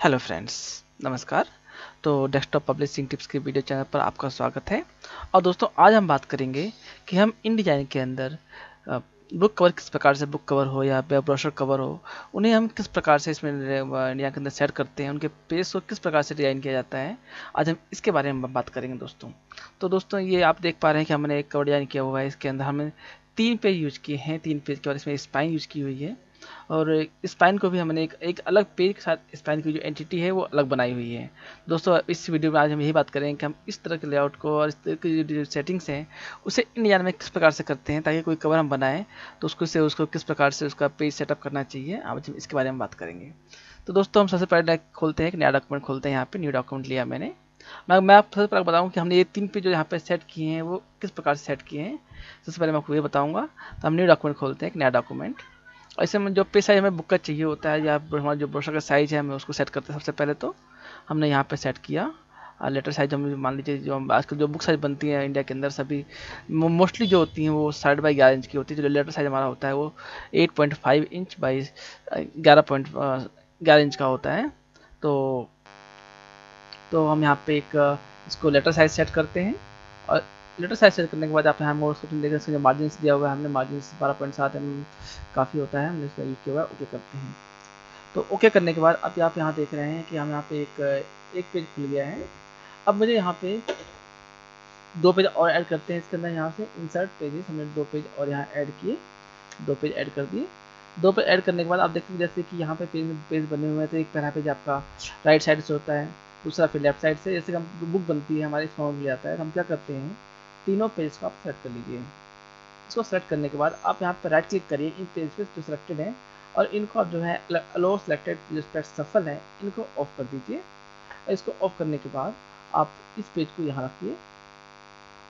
Hello friends, नमस्कार। तो desktop publishing tips के वीडियो चैनल पर आपका स्वागत है। और दोस्तों, आज हम बात करेंगे कि हम इन डिजाइन के अंदर बुक कवर किस प्रकार से, बुक कवर हो या वेब ब्रोशर कवर हो, उन्हें हम किस प्रकार से इसमें इंडिया के अंदर सेट करते हैं, उनके पेज को किस प्रकार से डिजाइन किया जाता है। आज हम इसके बारे में बात करेंगे दोस्तों। तो दोस्तों, ये आप देख पा रहे हैं कि हमने एक कवर डिजाइन किया हुआ है। इसके अंदर हमने 3 पेज यूज किए हैं, 3 पेज के बाद इसमें स्पाइन यूज की हुई है। और स्पाइन को भी हमने एक अलग पेज के साथ स्पाइन की जो एंटिटी है वो अलग बनाई हुई है। दोस्तों, इस वीडियो में आज हम यही बात करेंगे कि हम इस तरह के लेआउट को और इस तरह की जो सेटिंग्स हैं उसे इन डिजाइन में किस प्रकार से करते हैं, ताकि कोई कवर हम बनाएं तो उसको किस प्रकार से उसका पेज सेटअप करना चाहिए। आज हम इसके बारे में बात करेंगे। तो दोस्तों, हम सबसे पहले खोलते हैं, एक नया डॉक्यूमेंट खोलते हैं। यहाँ पे न्यू डॉक्यूमेंट लिया मैंने। मैं आपको सबसे पहले बताऊँ कि हमने ये 3 पेज जो यहाँ पे सेट किए हैं वो किस प्रकार से सेट किए हैं। सबसे पहले मैं आपको ये बताऊँगा। तो हम न्यू डॉक्यूमेंट खोलते हैं, एक नया डॉक्यूमेंट। ऐसे में जो पेज साइज हमें बुक का चाहिए होता है या हमारा जो ब्रोशर का साइज है हमें उसको सेट करते हैं। सबसे पहले तो हमने यहाँ पे सेट किया लेटर साइज। हम मान लीजिए जो आजकल जो बुक साइज बनती है इंडिया के अंदर सभी मोस्टली जो होती हैं वो 11.5 इंच की होती है। जो लेटर साइज हमारा होता है वो 8.5 इंच बाई 11.11 इंच का होता है। तो हम यहाँ पे एक इसको लेटर साइज सेट करते हैं। और लेटर साइज सेट करने के बाद आप यहाँ मोड सेटिंग देखें, इसका जो मार्जिन दिया हुआ है हमने मार्जिन 12.7 काफ़ी होता है, हमने इसका यूज किया हुआ है। ओके करते हैं। तो ओके करने के बाद अब आप यहाँ देख रहे हैं कि हम यहाँ पे एक पेज खुल गया है। अब मुझे यहाँ पे 2 पेज और ऐड करते हैं इसके अंदर। यहाँ से इंसर्ट पेजेस, हमने 2 पेज और यहाँ ऐड किए, 2 पेज ऐड कर दिए। 2 पेज ऐड करने के बाद आप देखेंगे जैसे कि यहाँ पे पेज बने हुए हैं। तो एक पहला पेज आपका राइट साइड से होता है, दूसरा फिर लेफ्ट साइड से। जैसे हम बुक बनती है हमारी फॉर्म में आता है, तो हम क्या करते हैं, तीनों पेज को आप सेलेक्ट कर लीजिए। इसको सेलेक्ट करने के बाद आप यहाँ पर राइट क्लिक करिए इन पेज पे जो सिलेक्टेड है, और इनको आप जो है अलो सेलेक्टेड जो स्प्रेड सफल है इनको ऑफ कर दीजिए। इसको ऑफ करने के बाद आप इस पेज को यहाँ रखिए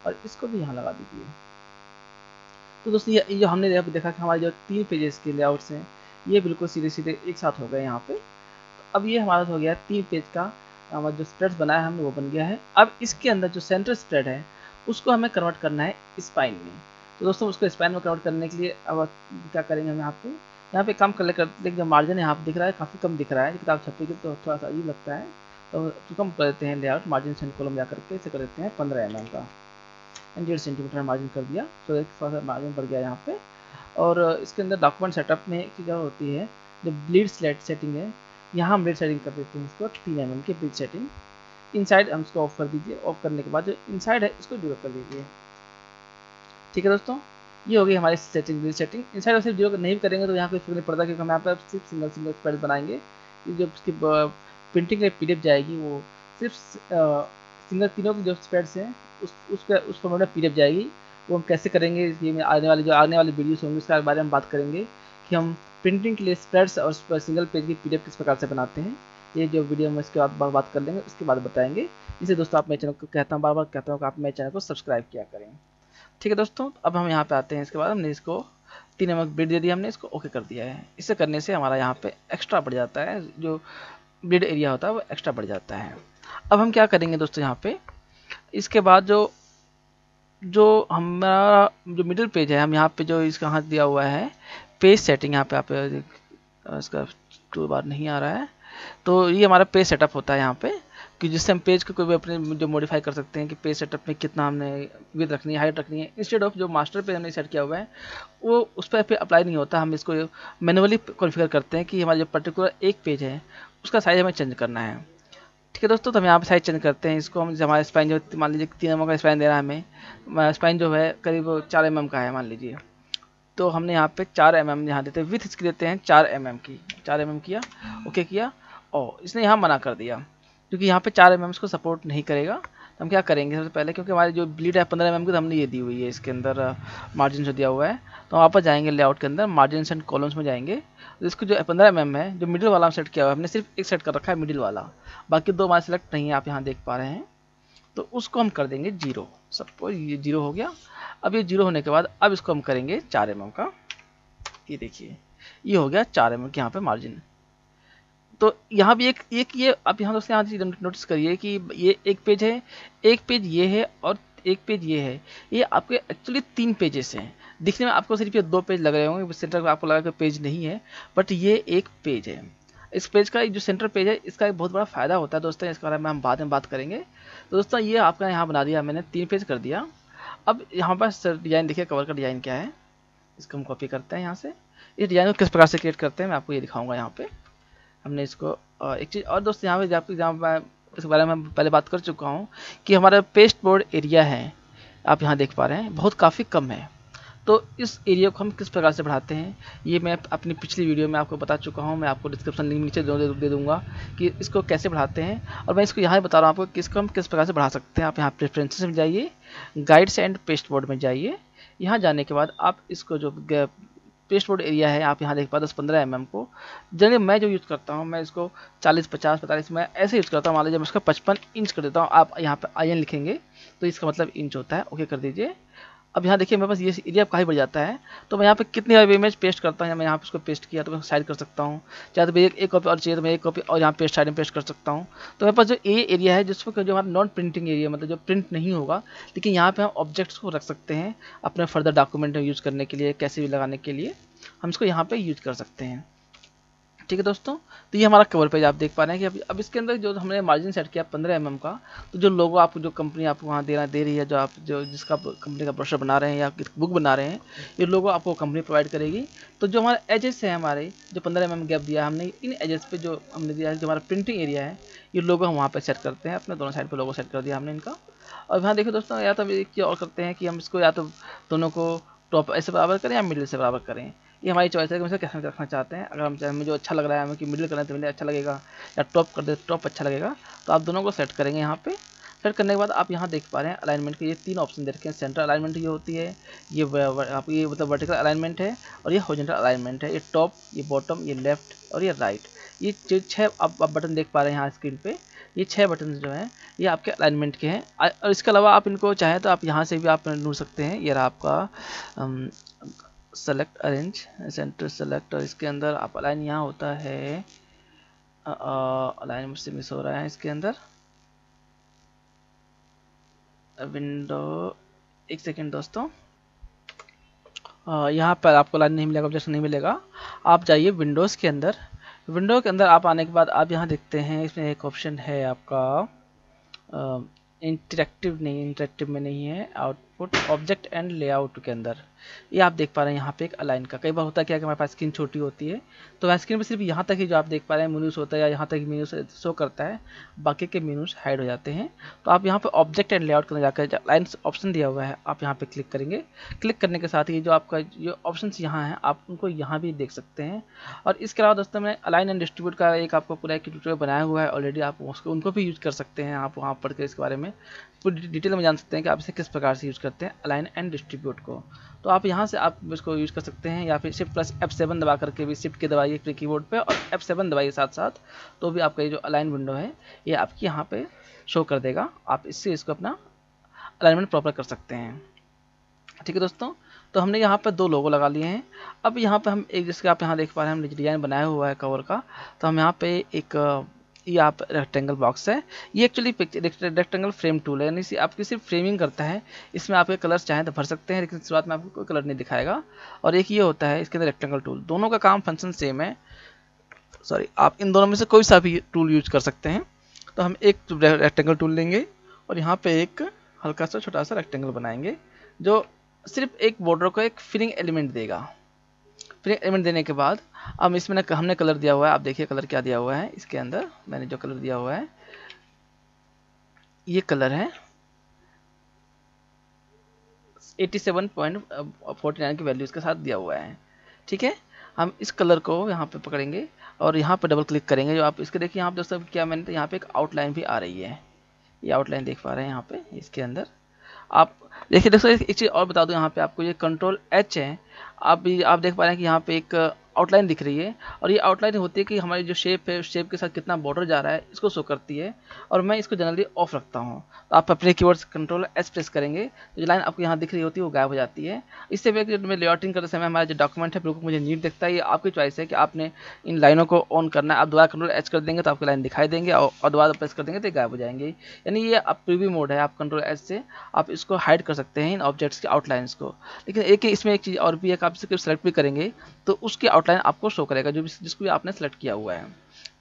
और इसको भी यहाँ लगा दीजिए। तो दोस्तों, ये जो हमने देखा कि हमारे जो 3 पेजेस के लेआउट्स हैं ये बिल्कुल सीधे सीधे एक साथ हो गए यहाँ पे। तो अब ये हमारा हो गया 3 पेज का हमारा जो स्प्रेड बनाया हमने वो बन गया है। अब इसके अंदर जो सेंटर स्प्रेड है उसको हमें कन्वर्ट करना है स्पाइन में। तो दोस्तों, उसको स्पाइन में कन्वर्ट करने के लिए अब क्या करेंगे, हम यहाँ पे कम कर लेकिन जो मार्जिन यहाँ पे दिख रहा है काफ़ी कम दिख रहा है, किताब छपी की तो थोड़ा सा अजीब लगता है। तो कम कर देते हैं लेआउट, मार्जिन सेंट कॉलम जा करके इसे कर देते हैं 15 mm का, 1.5 सेंटीमीटर मार्जिन कर दिया। तो थोड़ा सा मार्जिन बढ़ गया यहाँ पे। और इसके अंदर डॉक्यूमेंट सेटअप में एक चीज़ होती है जो ब्लीड सेटिंग है, यहाँ हम ब्लीड सेटिंग कर देते हैं इसको 3 mm की ब्लीड सेटिंग। इनसाइड हम इसको ऑफ कर दीजिए। ऑफ करने के बाद जो इनसाइड है इसको जीरो कर दीजिए। ठीक है दोस्तों, ये हो गई हमारी सेटिंग, ब्लीड सेटिंग। इनसाइड और सिर्फ जीरो नहीं करेंगे तो यहाँ कोई फर्क नहीं पड़ता, क्योंकि हम यहाँ पर सिर्फ सिंगल स्प्रेड बनाएंगे। जो उसकी प्रिंटिंग के लिए PDF जाएगी वो सिर्फ सिंगल तीनों की जो स्प्रेड्स हैं उस फॉर्मेट में PDF जाएगी। वो हम कैसे करेंगे, ये आने वाली वीडियोस होंगी उसके बारे में बात करेंगे कि हम प्रिंटिंग के लिए स्प्रेड्स और सिंगल पेज की PDF किस प्रकार से बनाते हैं। ये जो वीडियो हम इसके बाद बात कर लेंगे, उसके बाद बताएंगे। इसे दोस्तों, आप मेरे चैनल को कहता हूँ, बार बार कहता हूँ कि आप मेरे चैनल को सब्सक्राइब किया करें। ठीक है दोस्तों, अब हम यहाँ पे आते हैं। इसके बाद हमने इसको 3 mm ब्लीड दे दिया, हमने इसको ओके कर दिया है। इसे करने से हमारा यहाँ पे एक्स्ट्रा बढ़ जाता है, जो ब्लीड एरिया होता है वो एक्स्ट्रा बढ़ जाता है। अब हम क्या करेंगे दोस्तों, यहाँ पे इसके बाद जो हमारा जो मिडिल पेज है, हम यहाँ पे जो इसका हाथ दिया हुआ है पेज सेटिंग, यहाँ पे आप इसका टूल बार नहीं आ रहा है, तो ये हमारा पेज सेटअप होता है यहाँ पे, कि जिससे हम पेज को कोई भी अपने जो मॉडिफाई कर सकते हैं कि पेज सेटअप में कितना हमने विड्थ रखनी है, हाइट रखनी है। इंस्टेड ऑफ जो मास्टर पेज हमने सेट किया हुआ है वो उस पर अप्लाई नहीं होता, हम इसको मैनुअली कॉन्फ़िगर करते हैं कि हमारा जो पर्टिकुलर एक पेज है उसका साइज हमें चेंज करना है। ठीक है दोस्तों, तो हम यहाँ पे साइज चेंज करते हैं। इसको हम हमारा स्पाइन जो मान लीजिए 3 mm का स्पाइन दे रहा है हमें, स्पाइन जो है करीब 4 mm का है मान लीजिए, तो हमने यहाँ पे 4 mm यहाँ देते हैं, विथ इसकी देते हैं 4 mm की। 4 mm किया, ओके किया, और इसने यहाँ मना कर दिया क्योंकि यहाँ पे 4 mm को सपोर्ट नहीं करेगा। तो हम क्या करेंगे, सबसे पहले क्योंकि हमारी जो ब्लीड है 15 mm की, तो हमने ये दी हुई है इसके अंदर मार्जिन जो दिया हुआ है, तो वापस जाएंगे लेआउट के अंदर, मार्जिन एंड कॉलम्स में जाएंगे। तो इसको जो 15 mm है, जो मिडिल वाला सेट किया हुआ है, हमने सिर्फ एक सेट कर रखा है मिडिल वाला, बाकी 2 हमारे सेलेक्ट नहीं है, आप यहाँ देख पा रहे हैं। तो उसको हम कर देंगे 0। सपोज ये 0 हो गया। अब ये 0 होने के बाद अब इसको हम करेंगे 4 mm का। ये देखिए, ये हो गया 4 mm के यहाँ पे मार्जिन। तो यहाँ भी एक ये आप यहाँ दोस्तों यहाँ नोटिस करिए कि ये एक पेज है, एक पेज ये है और एक पेज ये है। ये आपके एक्चुअली 3 पेजेस हैं। दिखने में आपको सिर्फ ये 2 पेज लग रहे होंगे, सेंटर में आपको लगा कि पेज नहीं है, बट ये एक पेज है। इस पेज का जो सेंटर पेज है इसका एक बहुत बड़ा फ़ायदा होता है दोस्तों, इसके बारे में हम बाद में बात करेंगे। तो दोस्तों ये आपका यहाँ बना दिया मैंने, 3 पेज कर दिया। अब यहाँ पर डिज़ाइन देखिए, कवर का डिज़ाइन क्या है, इसको हम कॉपी करते हैं यहाँ से। इस डिज़ाइन को किस प्रकार से क्रिएट करते हैं मैं आपको ये दिखाऊंगा। यहाँ पे हमने इसको एक चीज़ और दोस्तों यहाँ पे आपको जहाँ मैं इसके बारे में पहले बात कर चुका हूँ कि हमारा पेस्ट बोर्ड एरिया है, आप यहाँ देख पा रहे हैं बहुत काफ़ी कम है। तो इस एरिया को हम किस प्रकार से बढ़ाते हैं ये मैं अपनी पिछली वीडियो में आपको बता चुका हूँ। मैं आपको डिस्क्रिप्शन लिंक नीचे दे दूँगा कि इसको कैसे बढ़ाते हैं, और मैं इसको यहाँ बता रहा हूँ आपको कि इसको हम किस प्रकार से बढ़ा सकते हैं। आप यहाँ प्रेफरेंसेस में जाइए, गाइड्स एंड पेस्ट बोर्ड में जाइए। यहाँ जाने के बाद आप इसको जो पेस्ट बोर्ड एरिया है आप यहाँ देख पा 10-15 mm को जनरली मैं जो यूज़ करता हूँ मैं इसको 40-50-45 मैं ऐसे यूज़ करता हूँ। मान लीजिए मैं इसका 55 इंच कर देता हूँ। आप यहाँ पे IN लिखेंगे तो इसका मतलब इंच होता है, ओके कर दीजिए। अब यहाँ देखिए मेरे पास ये एरिया काफ़ी बढ़ जाता है, तो मैं यहाँ पे कितनी बार इमेज पेस्ट करता हूँ। मैं यहाँ पे इसको पेस्ट किया तो मैं साइड कर सकता हूँ, चाहे तो एक कॉपी और चाहिए तो मैं एक कॉपी और यहाँ पेस्ट साइड में पेस्ट कर सकता हूँ। तो मेरे पास जो ये एरिया है जिसमें जो हमारा नॉन प्रिंटिंग एरिया मतलब जो प्रिंट नहीं होगा, लेकिन यहाँ पे हम ऑब्जेक्ट्स को रख सकते हैं अपने फर्दर डॉक्यूमेंट में यूज़ करने के लिए, कैसे भी लगाने के लिए हम इसको यहाँ पे यूज कर सकते हैं। ठीक है दोस्तों, तो ये हमारा कवर पेज आप देख पा रहे हैं कि अब इसके अंदर जो हमने मार्जिन सेट किया 15 mm का, तो जो लोगो आपको जो कंपनी आपको वहाँ दे रही है, जो आप जो जिसका कंपनी का ब्रोशर बना रहे हैं या बुक बना रहे हैं, ये लोगो आपको कंपनी प्रोवाइड करेगी। तो जो हमारे एजेस है हमारे जो 15 mm गैप दिया हमने, इन एजेस पे जो हमने दिया है जो हमारा प्रिंटिंग एरिया है, ये लोगो हम वहाँ पर सेट करते हैं। अपने दोनों साइड पर लोगो सेट कर दिया हमने इनका। और यहाँ देखिए दोस्तों, या तो एक चीज़ और करते हैं कि हम इसको या तो दोनों को टॉप ऐसे बराबर करें या मिडिल से बराबर करें, ये हमारी चॉइस है कि हम इसे कैसे रखना चाहते हैं। अगर हम चाहे हमें जो अच्छा लग रहा है हमें कि मिडिल करना है तो मिडिल अच्छा लगेगा, या टॉप कर दे तो टॉप अच्छा लगेगा। तो आप दोनों को सेट करेंगे। यहाँ पे सेट करने के बाद आप यहाँ देख पा रहे हैं अलाइनमेंट के ये 3 ऑप्शन दे रखे हैं। सेंटर अलाइनमेंट ये होती है, ये आप ये मतलब वर्टिकल अलाइनमेंट है, और ये हॉरिजॉन्टल अलाइनमेंट है। ये टॉप, ये बॉटम, ये लेफ्ट और ये राइट, ये जो 6 आप बटन देख पा रहे हैं यहाँ स्क्रीन पे, ये 6 बटन जो हैं ये आपके अलाइनमेंट के हैं। और इसके अलावा आप इनको चाहें तो आप यहाँ से भी आप ढूंढ सकते हैं। ये रहा आपका सेलेक्ट अरेंज सेंटर सेलेक्ट, और इसके अंदर आप अलाइन यहाँ होता है, अलाइन मुझसे मिस हो रहा है इसके अंदर विंडो। एक सेकेंड दोस्तों, यहाँ पर आपको लाइन नहीं मिलेगा, ऑब्जेक्ट नहीं मिलेगा। आप जाइए विंडोज़ के अंदर। विंडो के अंदर आप आने के बाद आप यहाँ देखते हैं इसमें एक ऑप्शन है आपका इंटरेक्टिव, नहीं इंटरेक्टिव में नहीं है, आउटपुट ऑब्जेक्ट एंड लेआउट के अंदर ये आप देख पा रहे हैं यहाँ पे एक अलाइन का। कई बार होता है क्या कि हमारे पास स्क्रीन छोटी होती है, तो वह स्क्रीन पे सिर्फ यहाँ तक ही जो आप देख पा रहे हैं मेन्यूज होता है या यहाँ तक मेन्यू शो करता है, बाकी के मेन्यूज हाइड हो जाते हैं। तो आप यहाँ पे ऑब्जेक्ट एंड लेआउट करने जाकर अलाइन ऑप्शन दिया हुआ है, आप यहाँ पे क्लिक करेंगे। क्लिक करने के साथ ही जो आपका जो ऑप्शन यहाँ है आप उनको यहाँ भी देख सकते हैं। और इसके अलावा दोस्तों मैंने अलाइन एंड डिस्ट्रीब्यूट का एक आपको पूरा एक ट्यूटोरियल बनाया हुआ है ऑलरेडी, आप उसको उनको भी यूज़ कर सकते हैं। आप वहाँ पढ़ के इसके बारे में पूरी डिटेल में जान सकते हैं कि आप इसे किस प्रकार से यूज़ करते हैं अलाइन एंड डिस्ट्रीब्यूट को। तो आप यहाँ से आप इसको यूज़ कर सकते हैं, या फिर शिफ्ट प्लस F7 दबा करके भी शिफ्ट के दबाइए अपने कीबोर्ड पे और F7 दबाइए साथ साथ, तो भी आपका ये जो अलाइन विंडो है ये आपकी यहाँ पे शो कर देगा। आप इससे इसको अपना अलाइनमेंट प्रॉपर कर सकते हैं। ठीक है दोस्तों, तो हमने यहाँ पे 2 लोगो लगा लिए हैं। अब यहाँ पे हम एक, जिसके आप यहाँ देख पा रहे हैं हमने डिज़ाइन बनाया हुआ है कवर का, तो हम यहाँ पे एक ये आप रेक्टेंगल बॉक्स है, ये एक्चुअली रेक्टेंगल फ्रेम टूल है, यानी आपकी सिर्फ फ्रेमिंग करता है। इसमें आपके कलर्स चाहें तो भर सकते हैं, लेकिन शुरुआत में आपको कोई कलर नहीं दिखाएगा। और एक ये होता है इसके अंदर रेक्टेंगल टूल, दोनों का काम फंक्शन सेम है। सॉरी, आप इन दोनों में से कोई सा भी टूल यूज कर सकते हैं। तो हम एक रेक्टेंगल टूल लेंगे और यहाँ पे एक हल्का सा छोटा सा रेक्टेंगल बनाएंगे जो सिर्फ एक बॉर्डर को एक फिलिंग एलिमेंट देगा। फिलिंग एलिमेंट देने के बाद अब इसमें हमने कलर दिया हुआ है, आप देखिए कलर क्या दिया हुआ है। इसके अंदर मैंने जो कलर दिया हुआ है ये कलर है 87.49 की वैल्यू इसके साथ दिया हुआ है। ठीक है, हम इस कलर को यहाँ पे पकड़ेंगे और यहाँ पे डबल क्लिक करेंगे। जो आप इसके देखिए यहाँ पे दोस्तों क्या मैंने तो यहाँ पे एक आउटलाइन भी आ रही है, ये आउटलाइन देख पा रहे हैं यहाँ पे। इसके अंदर आप देखिए दोस्तों एक चीज़ और बता दूं, यहाँ पे आपको ये कंट्रोल H है, आप देख पा रहे हैं कि यहाँ पे एक आउटलाइन दिख रही है, और ये आउटलाइन होती है कि हमारी जो शेप है शेप के साथ कितना बॉर्डर जा रहा है इसको शो करती है। और मैं इसको जनरली ऑफ रखता हूँ, तो आप अपने कीबोर्ड से कंट्रोल S प्रेस करेंगे तो जो लाइन आपको यहाँ दिख रही होती है वो गायब हो जाती है। इससे मैं लेआउटिंग करते समय हमारा जो डॉक्यूमेंट है बिल्कुल मुझे नीट दिखता है। ये आपकी चॉइस है कि आपने इन लाइनों को ऑन करना है। आप दोबारा कंट्रोल H कर देंगे तो आपकी लाइन दिखाई देंगे, और दोबारा प्रेस कर देंगे तो गायब हो जाएंगे। यानी ये आप प्रीव्यू मोड है, आप कंट्रोल H से आप इसको हाइड कर सकते हैं इन ऑब्जेक्ट्स के आउटलाइंस को। लेकिन इसमें एक चीज़ और भी है कि आप इसको सेलेक्ट भी करेंगे तो उसकी आउटलाइन आपको शो करेगा जो जिसको भी आपने सेलेक्ट किया हुआ है।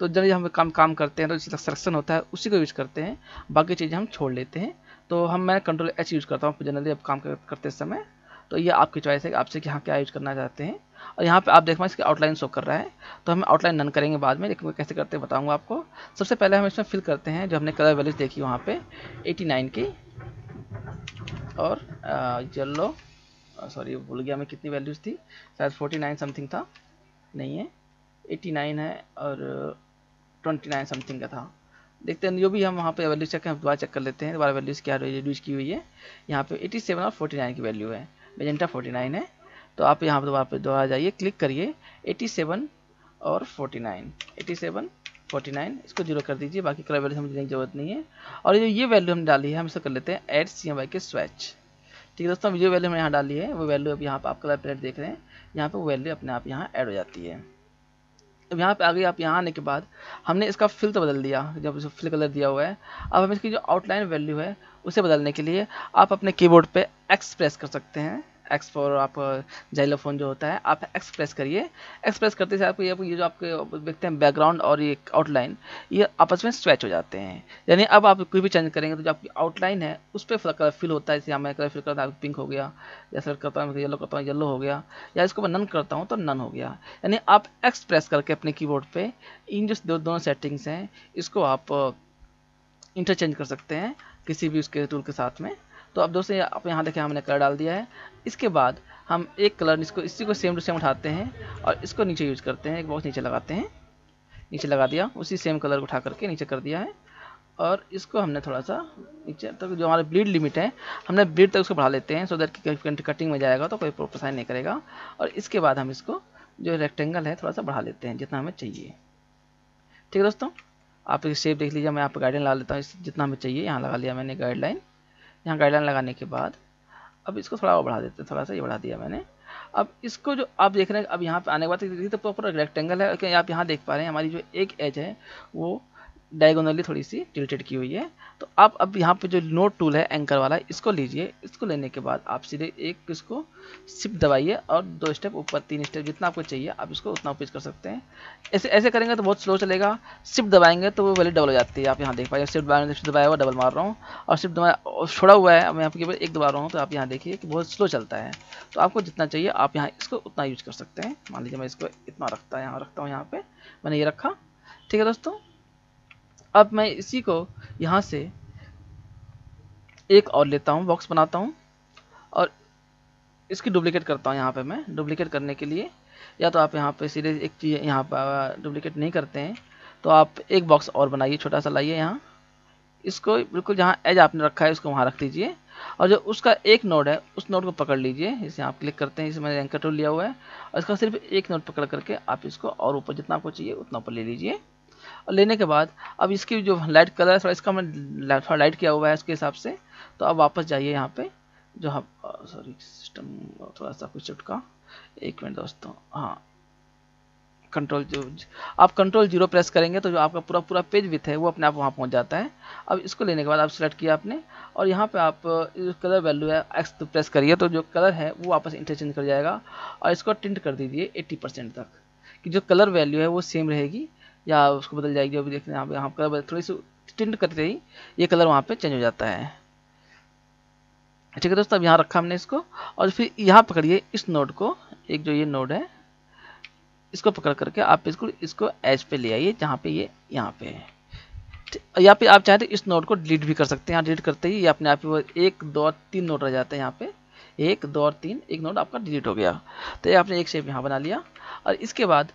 तो जब हम काम करते हैं तो सिलेक्शन होता है उसी को यूज करते हैं, बाकी चीज़ें हम छोड़ लेते हैं। तो मैं कंट्रोल एच यूज करता हूँ जनरली अब काम करते समय। तो ये आपकी चॉइस है कि आपसे यहाँ क्या यूज करना चाहते हैं। और यहाँ पे आप देखना इसकी आउटलाइन शो कर रहा है, तो हम आउटलाइन नन करेंगे बाद में, लेकिन कैसे करते हैं बताऊँगा आपको। सबसे पहले हम इसमें फिल करते हैं जो हमने कलर वैल्यूज देखी वहाँ पे 89 की, और येलो, सॉरी भूल गया मैं कितनी वैल्यूज थी, शायद 49 समथिंग था, नहीं है 89 है, और 29 समथिंग का था। देखते हैं जो भी हम वहाँ पे वैल्यू चेक हम दोबारा चेक कर लेते हैं दोबारा वैल्यूज़ क्या रिड्यूस की हुई है। यहाँ पे 87 और 49 की वैल्यू है, मेजेंटा 49 है। तो आप यहाँ पे दोबारा जाइए, क्लिक करिए 87 और 49, 87 49 इसको 0 कर दीजिए, बाकी कलर वैल्यू समझने की जरूरत नहीं है। और ये वैल्यू हम डाली है, हम इसको कर लेते हैं ऐड CMYK के स्विच। ठीक है दोस्तों, जो वैल्यू हमने यहाँ डाली है वो वैल्यू अब यहाँ पर आप कलर प्लेट देख रहे हैं, यहाँ पर वो वैल्यू अपने आप यहाँ ऐड हो जाती है। अब यहाँ पे आ गई, आप यहाँ आने के बाद हमने इसका फिल तो बदल दिया, जब इसको फिल कलर दिया हुआ है। अब हम इसकी जो आउटलाइन वैल्यू है उसे बदलने के लिए आप अपने कीबोर्ड पे X प्रेस कर सकते हैं। X फॉर आप जाइलोफोन जो होता है, आप X प्रेस करिए। X प्रेस करते से आपको ये जो आपके देखते हैं बैकग्राउंड और ये आउटलाइन ये आपस में स्विच हो जाते हैं। यानी अब आप कोई भी चेंज करेंगे तो जो आपकी आउटलाइन है उस पर कलर फिल होता है। जैसे मैं कलर फिल करता हूँ पिंक हो गया, या सेलेक्ट करता हूँ येलो करता हूँ येलो हो गया, या इसको मैं नन करता हूँ तो नन हो गया। यानी आप X प्रेस करके अपने कीबोर्ड पे इन जो दोनों सेटिंग्स हैं इसको आप इंटरचेंज कर सकते हैं किसी भी उसके टूल के साथ में। तो अब दोस्तों आप यहाँ देखें हमने कलर डाल दिया है। इसके बाद हम एक कलर इसी को सेम टू सेम उठाते हैं और इसको नीचे यूज करते हैं, एक बॉक्स नीचे लगाते हैं, नीचे लगा दिया, उसी सेम कलर को उठा करके नीचे कर दिया है। और इसको हमने थोड़ा सा नीचे तक जो हमारा ब्लीड लिमिट है हमने ब्लीड तक उसको बढ़ा लेते हैं, सो दैट कि कटिंग में जाएगा तो कोई परेशानी नहीं करेगा। और इसके बाद हम इसको जो रेक्टेंगल है थोड़ा सा बढ़ा लेते हैं जितना हमें चाहिए। ठीक है दोस्तों, आप इस शेप देख लीजिए, मैं यहाँ पर गाइडलाइन लगा लेता हूँ जितना हमें चाहिए, यहाँ लगा लिया मैंने गाइडलाइन। यहाँ गाइडलाइन लगाने के बाद अब इसको थोड़ा और बढ़ा देते हैं, थोड़ा सा ये बढ़ा दिया मैंने। अब इसको जो आप देख रहे हैं, अब यहाँ पे आने के बाद तो प्रॉपर रेक्टेंगल है, क्योंकि आप यहाँ देख पा रहे हैं हमारी जो एक एज है वो डायगोनली थोड़ी सी टिल्टेड की हुई है। तो आप अब यहाँ पे जो नोट टूल है एंकर वाला, इसको लीजिए। इसको लेने के बाद आप सीधे एक इसको शिफ्ट दबाइए और 2 स्टेप ऊपर, 3 स्टेप जितना आपको चाहिए आप इसको उतना ऊपर कर सकते हैं। ऐसे करेंगे तो बहुत स्लो चलेगा, शिफ्ट दबाएंगे तो वो वैल्यू डबल हो जाती है। आप यहाँ देख पाइए शिफ्ट दबाया हुआ डबल मार रहा हूँ, और शिफ्ट दबाया छोड़ा हुआ है, मैं यहाँ पे केवल एक दबा रहा हूँ, तो आप यहाँ देखिए कि बहुत स्लो चलता है। तो आपको जितना चाहिए आप यहाँ इसको उतना यूज कर सकते हैं। मान लीजिए मैं इसको इतना रखता हूँ, यहाँ पे मैंने ये रखा। ठीक है दोस्तों, अब मैं इसी को यहाँ से एक और लेता हूँ, बॉक्स बनाता हूँ और इसकी डुप्लीकेट करता हूँ। यहाँ पे मैं डुप्लीकेट करने के लिए, या तो आप यहाँ पे सीधे एक चीज़ यहाँ पर डुप्लीकेट नहीं करते हैं तो आप एक बॉक्स और बनाइए, छोटा सा लाइए यहाँ, इसको बिल्कुल जहाँ एज आपने रखा है उसको वहाँ रख दीजिए, और जो उसका एक नोड है उस नोड को पकड़ लीजिए। इसे आप क्लिक करते हैं, इसे मैंने एंकर टूल लिया हुआ है, और इसका सिर्फ एक नोड पकड़ करके आप इसको और ऊपर जितना आपको चाहिए उतना ऊपर ले लीजिए। और लेने के बाद अब इसकी जो लाइट कलर है थोड़ा इसका मैं थोड़ा लाइट किया हुआ है उसके हिसाब से। तो अब वापस जाइए यहाँ पे, जो हम सॉरी सिस्टम थोड़ा सा कुछ चिपका, एक मिनट दोस्तों, हाँ कंट्रोल 0 प्रेस करेंगे तो जो आपका पूरा पेज विथ है वो अपने आप वहाँ पहुँच जाता है। अब इसको लेने के बाद आप सेलेक्ट किया आपने, और यहाँ पे आप जो कलर वैल्यू है X तो प्रेस करिए, तो जो कलर है वो वापस इंटरचेंज कर जाएगा। और इसको टिंट कर दीजिए 80% तक, कि जो कलर वैल्यू है वो सेम रहेगी या उसको बदल जाएगी। अभी देख रहे हैं यहाँ कलर थोड़ी सी टिंट करते ही ये कलर वहाँ पे चेंज हो जाता है। ठीक है दोस्तों, अब यहाँ रखा हमने इसको, और फिर यहाँ पकड़िए इस नोड को, एक जो ये नोड है इसको पकड़ करके आप इसको एज पे ले आइए जहाँ पे ये यहाँ पे है। यहाँ पे आप चाहे तो इस नोड को डिलीट भी कर सकते हैं। यहाँ डिलीट करते ही ये अपने आप ही 1 2 3 नोड रह जाते हैं। यहाँ पे 1 2 और 3 एक नोड आपका डिलीट हो गया। तो ये आपने एक शेप यहाँ बना लिया, और इसके बाद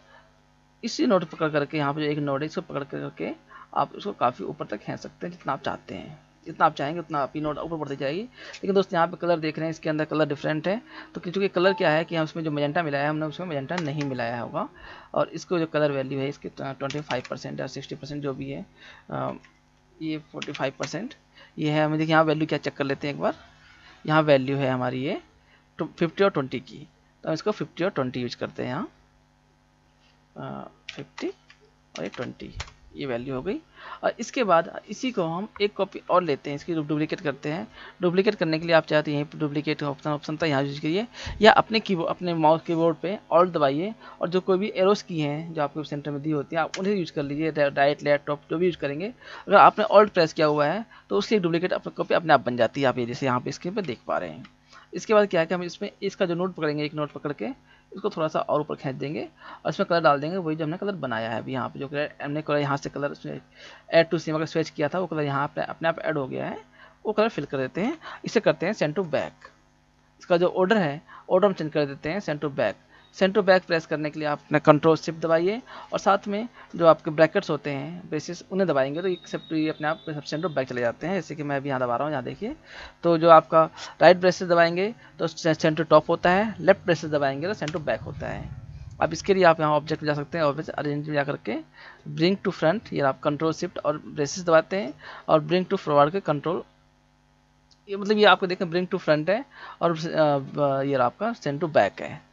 इसी नोड पकड़ करके यहाँ पे जो एक नोड है इसको पकड़ करके आप इसको काफ़ी ऊपर तक खींच सकते हैं, जितना आप चाहते हैं। जितना आप चाहेंगे उतना आपकी नोट ऊपर बढ़ती जाएगी। लेकिन दोस्तों यहाँ पे कलर देख रहे हैं, इसके अंदर कलर डिफरेंट है। तो क्योंकि कलर क्या है कि हम उसमें जो मेजेंटा मिलाया है हमने उसमें मेजेंटा नहीं मिलाया होगा, और इसको जो कलर वैल्यू है इसकी 25% या 60% जो भी है, ये 45% ये है। हमें देखिए यहाँ वैल्यू क्या चेक कर लेते हैं एक बार। यहाँ वैल्यू है हमारी ये 50 और 20 की, तो हम इसको 50 और 20 यूज करते हैं यहाँ, 50 और ये 20 ये वैल्यू हो गई। और इसके बाद इसी को हम एक कॉपी और लेते हैं, इसकी डुप्लीकेट करते हैं। डुप्लीकेट करने के लिए आप चाहते हैं यहीं पर डुप्लीकेट ऑप्शन था, यहाँ यूज करिए, या अपने कीबोर्ड अपने माउस कीबोर्ड पे ऑल्ट दबाइए और जो कोई भी एरोस की हैं जो आपको सेंटर में दी होती है आप उन्हें यूज कर लीजिए, राइट लेफ्ट टॉप जो भी यूज करेंगे। अगर आपने ऑल्ट प्रेस किया हुआ है तो उसकी डुप्लीकेट अपनी कॉपी अपने आप बन जाती है, आप ये जैसे यहाँ पे स्क्रीन पर देख पा रहे हैं। इसके बाद क्या है कि हम इसमें इसका जो नोट पकड़ेंगे, एक नोट पकड़ के इसको थोड़ा सा और ऊपर खींच देंगे और इसमें कलर डाल देंगे, वही जो हमने कलर बनाया है अभी यहाँ पे, जो कलर हमने कलर यहाँ से कलर उसमें ऐड टू सीम अगर स्विच किया था वो कलर यहाँ पे अपने आप ऐड हो गया है, वो कलर फिल कर देते हैं। इसे करते हैं सेंड टू बैक। इसका जो ऑर्डर है ऑर्डर हम चेंज कर देते हैं send to back. Send to back press करने के लिए आप अपना कंट्रोल शिफ्ट दबाइए और साथ में जो आपके ब्रैकेट्स होते हैं ब्रेसेस उन्हें दबाएंगे तो ये अपने आप सेंड टू बैक चले जाते हैं। जैसे कि मैं अभी यहाँ दबा रहा हूँ, यहाँ देखिए, तो जो आपका राइट ब्रेसेस दबाएंगे तो सेंड टू टॉप होता है, लेफ्ट ब्रेसेस दबाएंगे तो सेंड टू बैक होता है। अब इसके लिए आप यहाँ ऑब्जेक्ट में जा सकते हैं, ऑब्जेक्ट अरेंज में जा करके ब्रिंग टू फ्रंट, ये आप कंट्रोल शिफ्ट और ब्रेसेस दबाते हैं और ब्रिंग टू फॉरवर्ड के कंट्रोल, ये मतलब ये आपको देखें ब्रिंग टू फ्रंट है और ये आपका सेंड टू बैक है।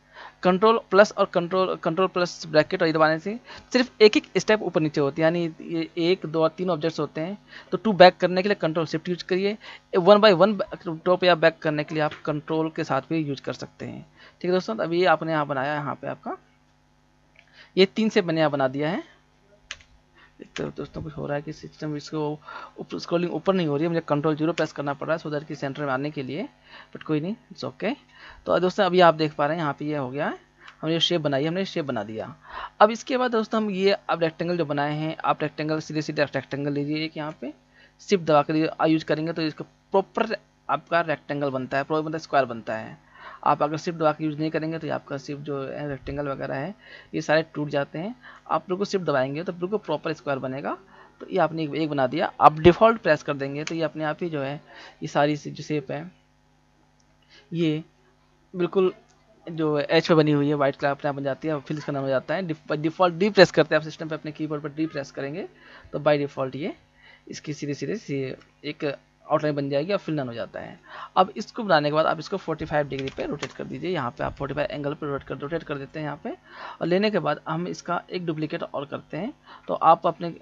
कंट्रोल प्लस और कंट्रोल प्लस ब्रैकेट और ये दबाने से सिर्फ एक स्टेप ऊपर नीचे होती है, यानी ये 1 2 और 3 ऑब्जेक्ट्स होते हैं। तो 2 बैक करने के लिए कंट्रोल शिफ्ट यूज करिए, 1 बाय 1 टॉप या बैक करने के लिए आप कंट्रोल के साथ भी यूज कर सकते हैं। ठीक है दोस्तों, अभी ये आपने यहाँ बनाया, यहाँ पे आपका ये 3 से मैंने यहाँ बना दिया है। तो दोस्तों कुछ हो रहा है कि सिस्टम इसको स्क्रॉलिंग ऊपर नहीं हो रही है, मुझे कंट्रोल 0 प्रेस करना पड़ रहा है सो दैट कि सेंटर में आने के लिए, बट कोई नहीं, इट्स ओके। तो दोस्तों अभी आप देख पा रहे हैं यहाँ पे ये हो गया है, हमने शेप बनाई, हमने शेप बना दिया। अब इसके बाद दोस्तों हम ये अब रेक्टेंगल जो बनाए हैं, आप रेक्टेंगल सीधे सीधे रेक्टेंगल लीजिए एक, यहाँ पे शिफ्ट दबा कर यूज करेंगे तो इसका प्रॉपर आपका रेक्टेंगल बनता है, प्रॉपर स्क्वायर बनता है। आप अगर शिफ्ट दबा के यूज़ नहीं करेंगे तो ये आपका शिफ्ट जो है रेक्टेंगल वगैरह है ये सारे टूट जाते हैं। आप बिल्कुल शिफ्ट दबाएंगे तो बिल्कुल प्रॉपर स्क्वायर बनेगा। तो ये आपने एक बना दिया। आप डिफ़ॉल्ट प्रेस कर देंगे तो ये अपने आप ही जो है ये सारी जो शेप है ये बिल्कुल जो एच पे बनी हुई है वाइट कलर अपने आप बन जाती है और फिल इसका नाम हो जाता है। डिफ़ॉल्ट डी प्रेस करते हैं आप सिस्टम पे, अपने कीबोर्ड पर डी प्रेस करेंगे तो बाय डिफ़ॉल्ट ये इसकी सीधे एक आउटलाइन बन जाएगी और फिल डन हो जाता है। अब इसको बनाने के बाद आप इसको 45 डिग्री पे रोटेट कर दीजिए, यहाँ पे आप 45 एंगल पे रोटेट कर देते हैं यहाँ पे। और लेने के बाद हम इसका एक डुप्लीकेट और करते हैं। तो आप अपने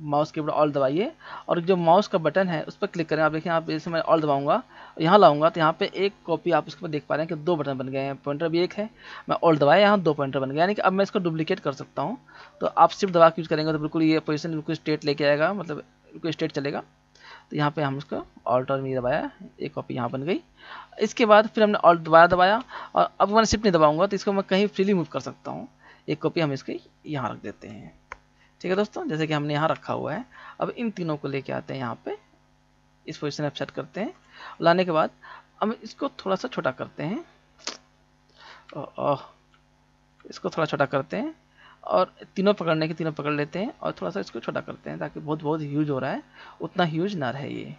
माउस के ऊपर ऑल्ट दबाइए और जो माउस का बटन है उस पर क्लिक करें। आप देखिए, आप जैसे मैं ऑल्ट दबाऊंगा यहाँ लाऊंगा तो यहाँ पे एक कॉपी आप इसके ऊपर देख पा रहे हैं कि 2 बटन बन गए हैं, पॉइंटर भी एक है, मैं ऑल्ट दबाया यहाँ 2 पॉइंटर बन गए, यानी कि अब मैं इसको डुप्लीकेट कर सकता हूँ। तो आप शिफ्ट दबा के यूज़ करेंगे तो बिल्कुल ये पोजीशन बिल्कुल स्ट्रेट लेके आएगा, मतलब बिल्कुल स्ट्रेट चलेगा। तो यहाँ पे हम उसको ऑल्ट और मी दबाया, एक कॉपी यहाँ बन गई। इसके बाद फिर हमने ऑल्ट दबाया और अब मैंने शिफ्ट नहीं दबाऊंगा तो इसको मैं कहीं फ्रीली मूव कर सकता हूँ। एक कॉपी हम इसकी यहाँ रख देते हैं। ठीक है दोस्तों, जैसे कि हमने यहाँ रखा हुआ है। अब इन तीनों को लेके आते हैं यहाँ पे, इस पोजीशन में सेट करते हैं। लाने के बाद हम इसको थोड़ा सा छोटा करते हैं, इसको थोड़ा छोटा करते हैं और तीनों पकड़ने के तीनों पकड़ लेते हैं और थोड़ा सा इसको छोटा करते हैं ताकि बहुत ह्यूज हो रहा है उतना ह्यूज ना रहे ये।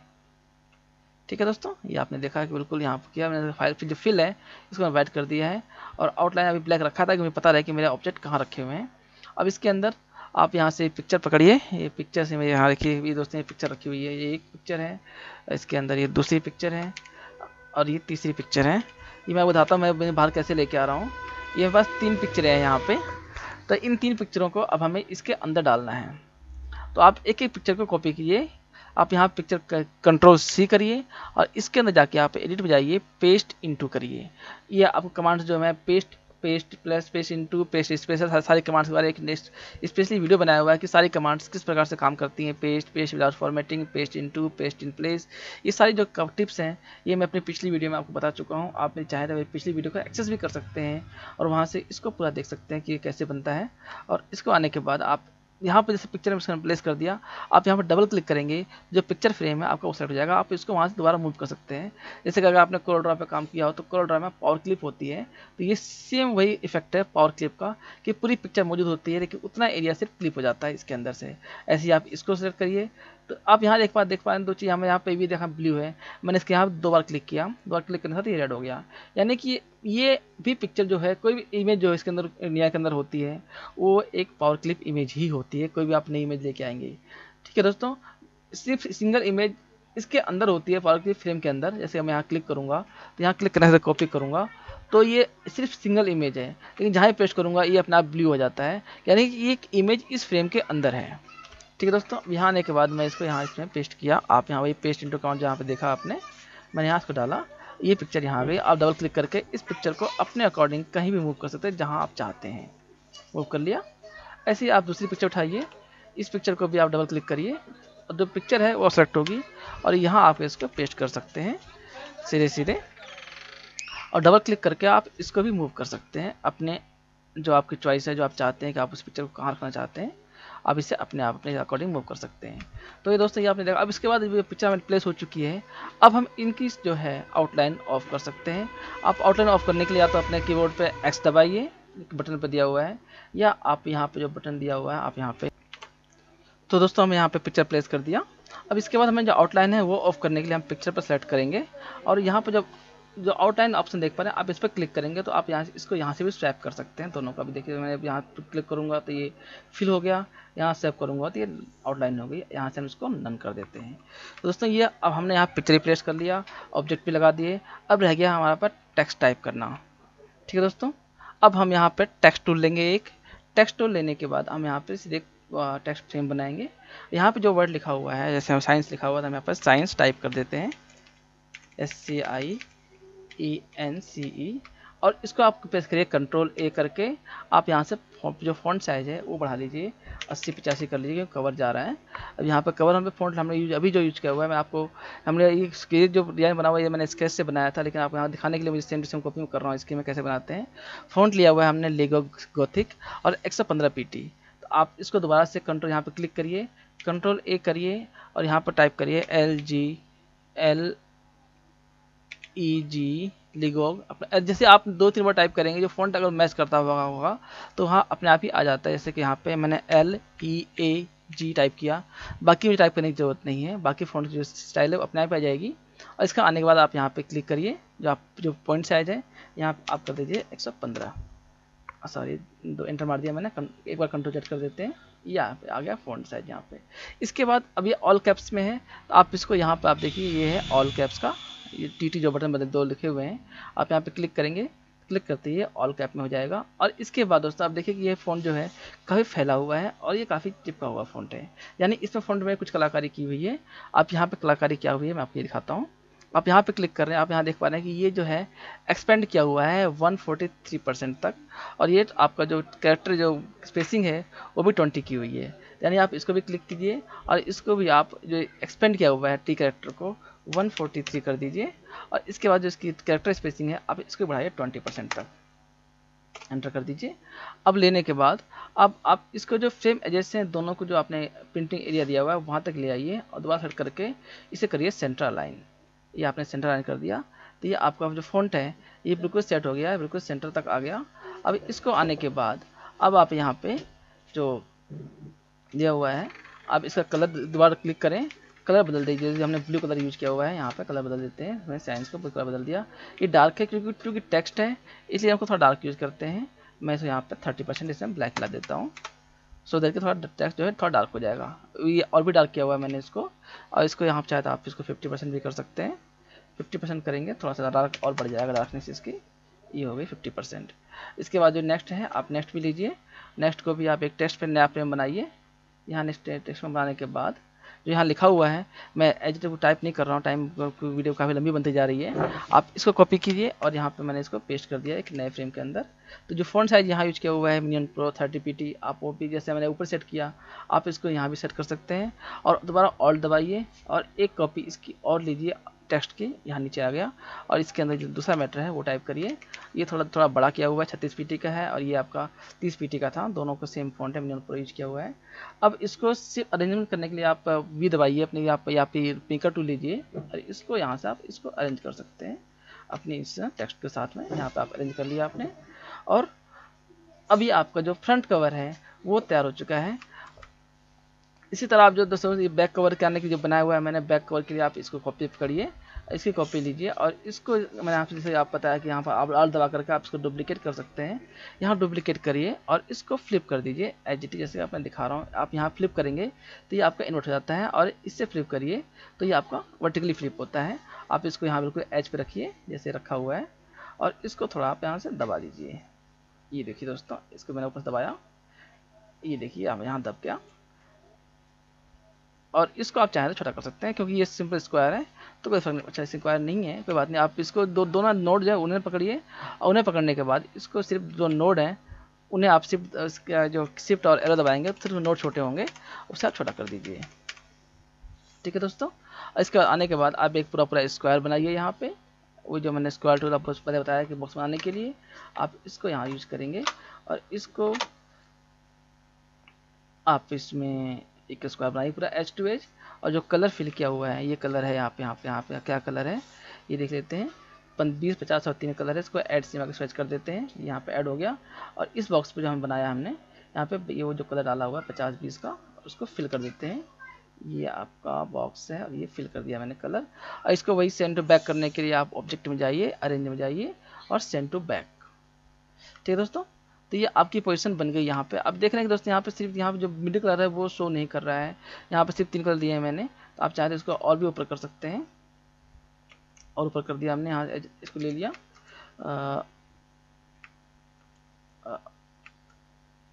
ठीक है दोस्तों, ये आपने देखा कि बिल्कुल यहाँ पर किया मैंने, फाइल जो फिल है इसको मैं वाइट कर दिया है और आउटलाइन अभी ब्लैक रखा था कि मुझे पता रहे कि मेरे ऑब्जेक्ट कहाँ रखे हुए हैं। अब इसके अंदर आप यहाँ से पिक्चर पकड़िए, ये पिक्चर से मेरे यहाँ रखिए, ये दोस्तों ये पिक्चर रखी हुई है, ये एक पिक्चर है, इसके अंदर ये दूसरी पिक्चर है और ये तीसरी पिक्चर है। ये मैं बताता हूँ मैं बाहर कैसे लेके आ रहा हूँ। ये मेरे पास 3 पिक्चर है यहाँ पे, तो इन 3 पिक्चरों को अब हमें इसके अंदर डालना है। तो आप एक एक पिक्चर को कॉपी कीजिए, आप यहाँ पिक्चर कंट्रोल C करिए और इसके अंदर जाके आप एडिट में जाइए, पेस्ट इनटू करिए। ये आपको कमांड्स जो है paste plus paste into paste special सारी कमांड्स के बारे में एक नेक्स्ट स्पेशली वीडियो बनाया हुआ है कि सारी कमांड्स किस प्रकार से काम करती हैं, paste without formatting, paste into, paste in place, ये सारी जो टिप्स हैं ये मैं अपनी पिछली वीडियो में आपको बता चुका हूँ। आप चाहे तो पिछली वीडियो को एक्सेस भी कर सकते हैं और वहाँ से इसको पूरा देख सकते हैं कि ये कैसे बनता है। और इसको आने के बाद आप यहाँ पर जैसे पिक्चर में प्लेस कर दिया, आप यहाँ पर डबल क्लिक करेंगे, जो पिक्चर फ्रेम है आपका वो सेलेक्ट हो जाएगा। आप इसको वहाँ से दोबारा मूव कर सकते हैं। जैसे कि अगर आपने कोरल ड्रॉ पे काम किया हो तो कोरल ड्रॉ में पावर क्लिप होती है, तो ये सेम वही इफेक्ट है पावर क्लिप का कि पूरी पिक्चर मौजूद होती है लेकिन उतना एरिया सिर्फ क्लिप हो जाता है इसके अंदर से। ऐसे ही आप इसको सेलेक्ट करिए। तो आप यहाँ देख पा रहे हैं 2 चीज़, हमें यहाँ पे भी देखा ब्लू है, मैंने इसके यहाँ 2 बार क्लिक किया, 2 बार क्लिक करने के साथ ये रेड हो गया। यानी कि ये भी पिक्चर जो है, कोई भी इमेज जो इसके अंदर इंडिया के अंदर होती है वो एक पावर क्लिप इमेज ही होती है, कोई भी आप नई इमेज लेके आएंगे। ठीक है दोस्तों, सिर्फ सिंगल इमेज इसके अंदर होती है पावर क्लिप फ्रेम के अंदर। जैसे मैं यहाँ क्लिक करूँगा तो यहाँ क्लिक करने से कॉपी करूँगा तो ये सिर्फ सिंगल इमेज है, लेकिन जहाँ पेस्ट करूँगा ये अपने आप ब्लू हो जाता है, यानी कि ये एक इमेज इस फ्रेम के अंदर है। ठीक है दोस्तों, यहाँ आने के बाद मैं इसको यहाँ इसमें पेस्ट किया। आप यहाँ वही पेस्ट इंटू अकाउंट जहाँ पे देखा आपने, मैंने यहाँ इसको डाला, ये पिक्चर यहाँ आ गई। आप डबल क्लिक करके इस पिक्चर को अपने अकॉर्डिंग कहीं भी मूव कर सकते हैं जहाँ आप चाहते हैं। मूव कर लिया। ऐसे ही आप दूसरी पिक्चर उठाइए, इस पिक्चर को भी आप डबल क्लिक करिए और जो पिक्चर है वो सेलेक्ट होगी और यहाँ आप इसको पेस्ट कर सकते हैं सीधे सीधे। और डबल क्लिक करके आप इसको भी मूव कर सकते हैं अपने जो आपकी चॉइस है, जो आप चाहते हैं कि आप उस पिक्चर को कहाँ रखना चाहते हैं, आप इसे अपने आप अपने अकॉर्डिंग मूव कर सकते हैं। तो ये दोस्तों ये आपने देखा। अब इसके बाद ये पिक्चर हमारी प्लेस हो चुकी है। अब हम इनकी जो है आउटलाइन ऑफ कर सकते हैं। आप आउटलाइन ऑफ करने के लिए या तो अपने कीबोर्ड पे एक्स दबाइए, बटन पे दिया हुआ है, या आप यहाँ पे जो बटन दिया हुआ है आप यहाँ पे। तो दोस्तों हम यहाँ पे पिक्चर प्लेस कर दिया। अब इसके बाद हमें जो आउटलाइन है वो ऑफ करने के लिए हम पिक्चर पर सेलेक्ट करेंगे और यहाँ पर जब जो आउटलाइन ऑप्शन देख पा रहे हैं आप इस पर क्लिक करेंगे तो आप यहाँ इसको यहाँ से भी स्वैप कर सकते हैं दोनों का भी। देखिए मैं यहाँ पर क्लिक करूँगा तो ये फिल हो गया, यहाँ स्वैप करूँगा तो ये आउटलाइन हो गई। यहाँ से हम इसको नन कर देते हैं। तो दोस्तों ये अब हमने यहाँ पिक्चर रिप्लेस कर लिया, ऑब्जेक्ट भी लगा दिए। अब रह गया हमारा पर टेक्स्ट टाइप करना। ठीक है दोस्तों, अब हम यहाँ पर टेक्स्ट टूल लेंगे। एक टेक्स्ट टूल लेने के बाद हम यहाँ पर सीधे टेक्स्ट फ्रेम बनाएंगे। यहाँ पे जो वर्ड लिखा हुआ है, जैसे हम साइंस लिखा हुआ था, हम यहाँ पर साइंस टाइप कर देते हैं, SCIENCE। और इसको आप प्रेस करिए कंट्रोल A करके। आप यहाँ से जो फॉन्ट साइज है वो बढ़ा लीजिए, 80-85 कर लीजिए, क्योंकि कवर जा रहा है। अब यहाँ पर कवर हम फॉन्ट हमने अभी जो यूज किया हुआ है, मैं आपको हमने ये जो डिजाइन बना हुआ है ये मैंने स्केच से बनाया था, लेकिन आपको यहाँ दिखाने के लिए मुझे सेम टू सेम कॉपी कर रहा हूँ इसकी मैं कैसे बनाते हैं। फॉन्ट लिया हुआ है हमने लेगो गोथिक और 115 PT। तो आप इसको दोबारा से कंट्रोल यहाँ पर क्लिक करिए, कंट्रोल A करिए और यहाँ पर टाइप करिए LGLEG लिगोग। जैसे आप 2-3 बार टाइप करेंगे, जो फॉन्ट अगर मैच करता होगा तो हाँ अपने आप ही आ जाता है। जैसे कि यहाँ पे मैंने LEAG टाइप किया, बाकी मुझे टाइप करने की जरूरत नहीं है, बाकी फॉन्ट जो स्टाइल है वो अपने आप ही आ जाएगी। और इसका आने के बाद आप यहाँ पे क्लिक करिए, जो पॉइंट साइज है यहाँ आप कर दीजिए 115। सॉरी, 2 एंटर मार दिया मैंने, एक बार कंट्रोल Z कर देते हैं, यहाँ पे आ गया फॉन्ट साइज यहाँ पे। इसके बाद अब ये ऑल कैप्स में है, तो आप इसको यहाँ पे आप देखिए ये है ऑल कैप्स का, ये TT जो बटन बदल 2 लिखे हुए हैं, आप यहाँ पे क्लिक करेंगे, क्लिक करते ही ऑल कैप में हो जाएगा। और इसके बाद दोस्तों आप देखिए कि ये फ़ॉन्ट जो है काफ़ी फैला हुआ है और ये काफ़ी चिपका हुआ फ़ॉन्ट है, यानी इसमें फ़ॉन्ट में कुछ कलाकारी की हुई है। आप यहाँ पे कलाकारी क्या हुई है मैं आपको ये दिखाता हूँ। आप यहाँ पे क्लिक कर रहे हैं, आप यहाँ देख पा रहे हैं कि ये जो है एक्सपेंड किया हुआ है 143% तक, और ये आपका जो कैरेक्टर जो स्पेसिंग है वो भी 20 की हुई है। यानी आप इसको भी क्लिक कीजिए और इसको भी आप जो एक्सपेंड किया हुआ है टी कैरेक्टर को 143 कर दीजिए, और इसके बाद जो इसकी कैरेक्टर स्पेसिंग है आप इसको बढ़ाइए 20% तक, एंटर कर दीजिए। अब लेने के बाद अब आप इसको जो फ्रेम एजेस हैं दोनों को जो आपने प्रिंटिंग एरिया दिया हुआ है वहाँ तक ले आइए और दोबारा सेट करके इसे करिए सेंटर अलाइन। ये आपने सेंटर अलाइन कर दिया तो ये आपका जो फॉन्ट है ये बिल्कुल सेट हो गया है, बिल्कुल सेंटर तक आ गया। अब इसको आने के बाद अब आप यहाँ पे जो दिया हुआ है आप इसका कलर दोबारा क्लिक करें, कलर बदल दीजिए। जैसे हमने ब्लू कलर यूज़ किया हुआ है यहाँ पे कलर बदल देते हैं, मैंने साइंस को कलर बदल दिया। ये डार्क है क्योंकि टेक्स्ट है इसलिए हमको थोड़ा डार्क यूज़ करते हैं। मैं इसको यहाँ पे 30% इसमें ब्लैक ला देता हूँ, सो दैट कि थोड़ा टेक्स्ट जो है थोड़ा डार्क हो जाएगा। ये और भी डार्क किया हुआ है मैंने इसको, और इसको यहाँ चाहे तो आप इसको 50% भी कर सकते हैं। 50% करेंगे थोड़ा सा डार्क और बढ़ जाएगा डार्कनेस इसकी, ये हो गई 50%। इसके बाद जो नेक्स्ट है आप नेक्स्ट भी लीजिए, नेक्स्ट को भी आप एक टेक्स्ट पे नया फ्रेम बनाइए। यहाँ नेक्स्ट टेक्स्ट में बनाने के बाद जो यहाँ लिखा हुआ है, मैं एडिटर टाइप नहीं कर रहा हूँ, टाइम वीडियो काफ़ी लंबी बनती जा रही है, आप इसको कॉपी कीजिए और यहाँ पे मैंने इसको पेस्ट कर दिया एक नए फ्रेम के अंदर। तो जो फॉन्ट साइज यहाँ यूज किया हुआ है मिनियन प्रो 30 PT, आप वो भी जैसे मैंने ऊपर सेट किया आप इसको यहाँ भी सेट कर सकते हैं। और दोबारा ऑल्ट दबाइए और एक कॉपी इसकी और लीजिए टेक्स्ट की, यहाँ नीचे आ गया, और इसके अंदर जो दूसरा मैटर है वो टाइप करिए। ये थोड़ा बड़ा किया हुआ है, 36 PT का है और ये आपका 30 PT का था, दोनों को सेम फॉन्ट है, मिनिमम प्रो यूज किया हुआ है। अब इसको सिर्फ अरेंजमेंट करने के लिए आप वी दबाइए अपने, आप या फिर पिकर टूल लीजिए और इसको यहाँ से आप इसको अरेंज कर सकते हैं अपनी इस टेक्स्ट के साथ में। यहाँ पे आप अरेंज कर लिया आपने, और अभी आपका जो फ्रंट कवर है वो तैयार हो चुका है। इसी तरह आप जो दोस्तों ये बैक कवर करने की जो बनाया हुआ है मैंने, बैक कवर के लिए आप इसको कॉपी करिए, इसकी कॉपी लीजिए और इसको मैंने आपसे जैसे आप पता है कि यहाँ पर आप ऑल्ट दबा करके आप इसको डुप्लीकेट कर सकते हैं। यहाँ डुप्लीकेट करिए और इसको फ्लिप कर दीजिए एज इट इज, जैसे आप मैं दिखा रहा हूँ। आप यहाँ फ्लिप करेंगे तो ये आपका इन्वर्ट हो जाता है, और इससे फ्लिप करिए तो ये आपका वर्टिकली फ्लिप होता है। आप इसको यहाँ बिल्कुल एज पे रखिए जैसे रखा हुआ है, और इसको थोड़ा आप यहाँ से दबा दीजिए। ये देखिए दोस्तों, इसको मैंने ऊपर से दबाया, ये देखिए अब यहाँ दब गया। और इसको आप चाहें तो छोटा कर सकते हैं, क्योंकि ये सिंपल स्क्वायर है तो कोई फर्क नहीं। अच्छा स्क्वायर नहीं है कोई बात नहीं, आप इसको दोनों नोड जो है उन्हें पकड़िए, और उन्हें पकड़ने के बाद इसको सिर्फ जो नोड है उन्हें आप शिफ्ट और एरो दबाएंगे तो सिर्फ नोड छोटे होंगे, उसे आप छोटा कर दीजिए। ठीक है दोस्तों, इसके बाद आने के बाद आप एक पूरा स्क्वायर बनाइए। यहाँ पे वो जो मैंने स्क्वायर टूल आपको पहले बताया कि बॉक्स बनाने के लिए आप इसको यहाँ यूज करेंगे, और इसको आप इसमें एक स्क्वायर बनाइए पूरा एज टू एज। और जो कलर फिल किया हुआ है, ये कलर है यहाँ पे क्या कलर है ये देख लेते हैं। 20, 50 और 3 कलर है, इसको ऐड सीमा के सर्च कर देते हैं, यहाँ पे ऐड हो गया। और इस बॉक्स पे जो हम बनाया हमने यहाँ पे ये वो जो कलर डाला हुआ है 50, 20 का, उसको फिल कर देते हैं। ये आपका बॉक्स है और ये फिल कर दिया मैंने कलर। और इसको वही सेंड टू बैक करने के लिए आप ऑब्जेक्ट में जाइए, अरेंज में जाइए और सेंड टू बैक। ठीक है दोस्तों, तो ये आपकी पोजीशन बन गई। यहाँ पे अब देख रहे हैं कि दोस्तों यहाँ पे सिर्फ यहाँ पे जो मिडिल कलर है वो शो नहीं कर रहा है, यहाँ पे सिर्फ 3 कलर दिए हैं मैंने, तो आप चाहते हैं इसको और भी ऊपर कर सकते हैं। और ऊपर कर दिया हमने, यहाँ इसको ले लिया,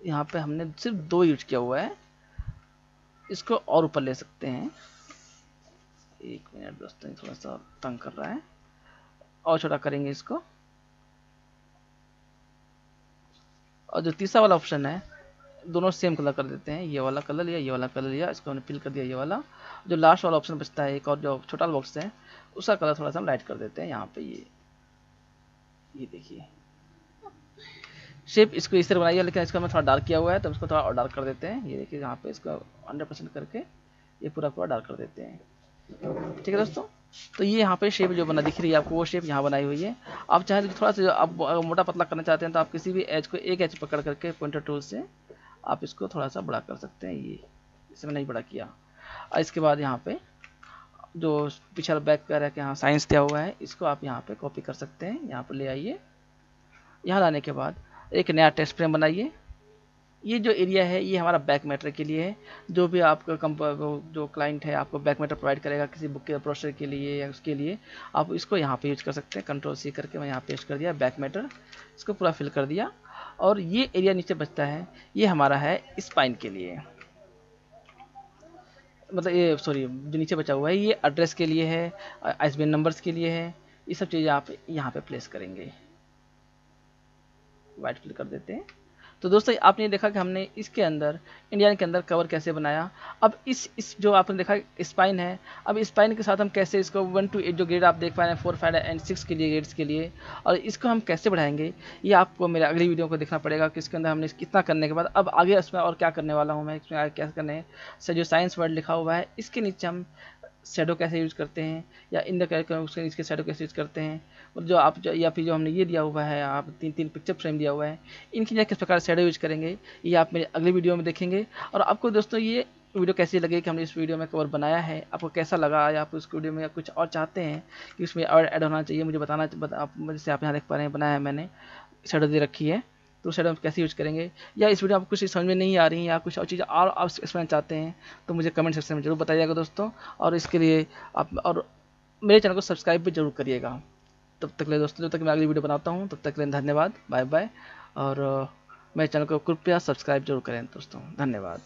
यहाँ पे हमने सिर्फ 2 यूज किया हुआ है, इसको और ऊपर ले सकते हैं। 1 मिनट दोस्तों, थोड़ा सा तंग कर रहा है, और छोटा करेंगे इसको। और जो तीसरा वाला ऑप्शन है, दोनों सेम कलर कर देते हैं, ये वाला कलर लिया, ये वाला कलर लिया, इसको हमने फिल कर दिया ये वाला। जो लास्ट वाला ऑप्शन बचता है एक और जो छोटा बॉक्स है, उसका कलर थोड़ा सा हम लाइट कर देते हैं यहाँ पे। ये देखिए शेप इसको इस तरह बनाइए, लेकिन इसका मैं थोड़ा डार्क किया हुआ है तो इसको थोड़ा और डार्क कर देते हैं। ये देखिए यहाँ पे इसको 100% करके ये पूरा डार्क कर देते हैं। ठीक है दोस्तों, तो ये यहाँ पे शेप जो बना दिख रही है आपको, वो शेप यहाँ बनाई हुई है। आप चाहे तो थोड़ा सा आप मोटा पतला करना चाहते हैं तो आप किसी भी एज को एक एज पकड़ करके पॉइंटर टूल से आप इसको थोड़ा सा बड़ा कर सकते हैं। ये इसे मैंने नहीं बड़ा किया। और इसके बाद यहाँ पे जो पिछला बैक कर है कि यहाँ साइंस दिया हुआ है, इसको आप यहाँ पे कॉपी कर सकते हैं। यहाँ पर ले आइए, यहाँ लाने के बाद एक नया टेक्स्ट फ्रेम बनाइए। ये जो एरिया है ये हमारा बैक मैटर के लिए है। जो भी आपका जो क्लाइंट है आपको बैक मैटर प्रोवाइड करेगा किसी बुक के प्रोसेसर के लिए या उसके लिए, आप इसको यहाँ पे यूज कर सकते हैं। Ctrl+C करके मैं यहाँ पेस्ट कर दिया बैक मैटर, इसको पूरा फिल कर दिया। और ये एरिया नीचे बचता है, ये हमारा है स्पाइन के लिए, मतलब ये सॉरी जो नीचे बचा हुआ है ये एड्रेस के लिए है, ISBN नंबर्स के लिए है। ये सब चीज़ें आप यहाँ पे प्लेस करेंगे। वाइट फिल कर देते हैं। तो दोस्तों आपने देखा कि हमने इसके अंदर इंडियन के अंदर कवर कैसे बनाया। अब इस जो आपने देखा स्पाइन है, अब स्पाइन के साथ हम कैसे इसको 1 to 8 जो ग्रेड आप देख पा रहे हैं 4, 5 एंड 6 के लिए ग्रेड्स के लिए, और इसको हम कैसे बढ़ाएंगे ये आपको मेरे अगली वीडियो को देखना पड़ेगा कि इसके अंदर हमने कितना करने के बाद अब आगे इसमें और क्या करने वाला हूँ मैं, इसमें आगे क्या करने है। जो साइंस वर्ड लिखा हुआ है इसके नीचे हम शेडो कैसे यूज़ करते हैं, या इन द कैरेक्टर उसके नीचे शेडो कैसे यूज़ करते हैं, जो आप या फिर जो हमने ये दिया हुआ है आप 3 पिक्चर फ्रेम दिया हुआ है, इनकी जगह किस प्रकार शेडो यूज करेंगे ये आप मेरे अगली वीडियो में देखेंगे। और आपको दोस्तों ये वीडियो कैसी लगी कि हमने इस वीडियो में कवर बनाया है, आपको कैसा लगा, या आप उस वीडियो में कुछ और चाहते हैं कि उसमें और ऐड होना चाहिए मुझे बताना। जैसे आप यहाँ देख पा रहे हैं बनाया है मैंने, शेडो दे रखी है, तो शेडो कैसे यूज करेंगे, या इस वीडियो में आपको कुछ समझ में नहीं आ रही है या कुछ और चीज़ और आप एक्सप्लेन चाहते हैं तो मुझे कमेंट सेक्शन में जरूर बताइएगा दोस्तों। और इसके लिए आप और मेरे चैनल को सब्सक्राइब भी जरूर करिएगा। तब तक ले दोस्तों, जब तक मैं अगली वीडियो बनाता हूँ तब तक के लिए धन्यवाद, बाय बाय। और मेरे चैनल को कृपया सब्सक्राइब जरूर करें दोस्तों, धन्यवाद।